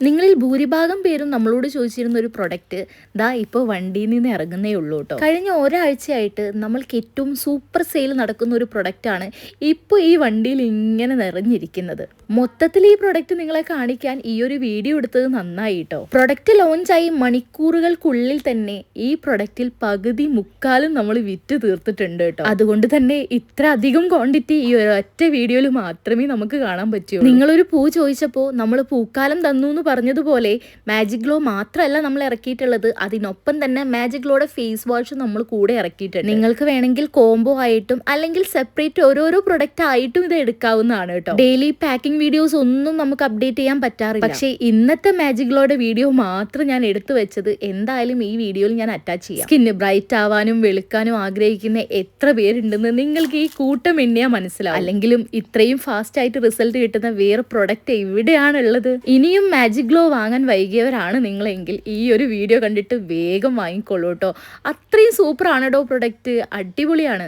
നിങ്ങളിൽ ഭൂരിഭാഗം പേരും നമ്മളോട് ചോദിച്ചിരുന്ന ഒരു പ്രൊഡക്റ്റ് ദാ ഇപ്പോൾ വണ്ടിയിൽ നിന്ന് ഇറങ്ങുന്നേ ഉള്ളൂ കേട്ടോ. കഴിഞ്ഞ ഒരാഴ്ചയായിട്ട് നമ്മൾക്ക് ഏറ്റവും സൂപ്പർ സെയിൽ നടക്കുന്ന ഒരു പ്രൊഡക്റ്റാണ് ഇപ്പോൾ ഈ വണ്ടിയിൽ ഇങ്ങനെ നിറഞ്ഞിരിക്കുന്നത്. മൊത്തത്തിൽ ഈ പ്രൊഡക്റ്റ് നിങ്ങളെ കാണിക്കാൻ ഈ ഒരു വീഡിയോ എടുത്തത് നന്നായി കേട്ടോ. പ്രൊഡക്റ്റ് ലോഞ്ചായി മണിക്കൂറുകൾക്കുള്ളിൽ തന്നെ ഈ പ്രൊഡക്റ്റിൽ പകുതി മുക്കാലും നമ്മൾ വിറ്റ് തീർത്തിട്ടുണ്ട് കേട്ടോ. അതുകൊണ്ട് തന്നെ ഇത്ര അധികം ക്വാണ്ടിറ്റി ഈ ഒരൊറ്റ വീഡിയോയിൽ മാത്രമേ നമുക്ക് കാണാൻ പറ്റൂ. നിങ്ങളൊരു പൂ ചോദിച്ചപ്പോൾ നമ്മൾ പൂക്കാലം തന്നു പറഞ്ഞതുപോലെ മാജിക് ഗ്ലോ മാത്രമല്ല നമ്മൾ ഇറക്കിയിട്ടുള്ളത്, അതിനൊപ്പം തന്നെ മാജിക് ഗ്ലോയുടെ ഫേസ് വാഷ് നമ്മൾ കൂടെ ഇറക്കിയിട്ടുണ്ട്. നിങ്ങൾക്ക് വേണമെങ്കിൽ കോംബോ ആയിട്ടും അല്ലെങ്കിൽ സെപ്പറേറ്റ് ഓരോരോ പ്രൊഡക്റ്റ് ആയിട്ടും ഇത് എടുക്കാവുന്നതാണ് കേട്ടോ. ഡെയിലി പാക്കിംഗ് വീഡിയോസ് ഒന്നും നമുക്ക് അപ്ഡേറ്റ് ചെയ്യാൻ പറ്റാറില്ല. പക്ഷേ ഇന്നത്തെ മാജിക് ഗ്ലോയുടെ വീഡിയോ മാത്രം ഞാൻ എടുത്തു വെച്ചത് എന്തായാലും ഈ വീഡിയോയിൽ ഞാൻ അറ്റാച്ച് ചെയ്യാം. സ്കിന്ന് ബ്രൈറ്റ് ആവാനും വെളുക്കാനും ആഗ്രഹിക്കുന്ന എത്ര പേരുണ്ടെന്ന് നിങ്ങൾക്ക് ഈ കൂട്ടം എണ്ണിയാൽ മനസ്സിലാവും. അല്ലെങ്കിലും ഇത്രയും ഫാസ്റ്റ് ആയിട്ട് റിസൾട്ട് കിട്ടുന്ന വേറെ പ്രൊഡക്റ്റ് എവിടെയാണുള്ളത്? ഇനിയും മാജിക് ഗ്ലോ വാങ്ങാൻ വൈകിയവരാണ് നിങ്ങളെങ്കിൽ ഈ ഒരു വീഡിയോ കണ്ടിട്ട് വേഗം വാങ്ങിക്കൊള്ളൂ കേട്ടോ. അത്രയും സൂപ്പറാണ് കേട്ടോ പ്രൊഡക്റ്റ്, അടിപൊളിയാണ്.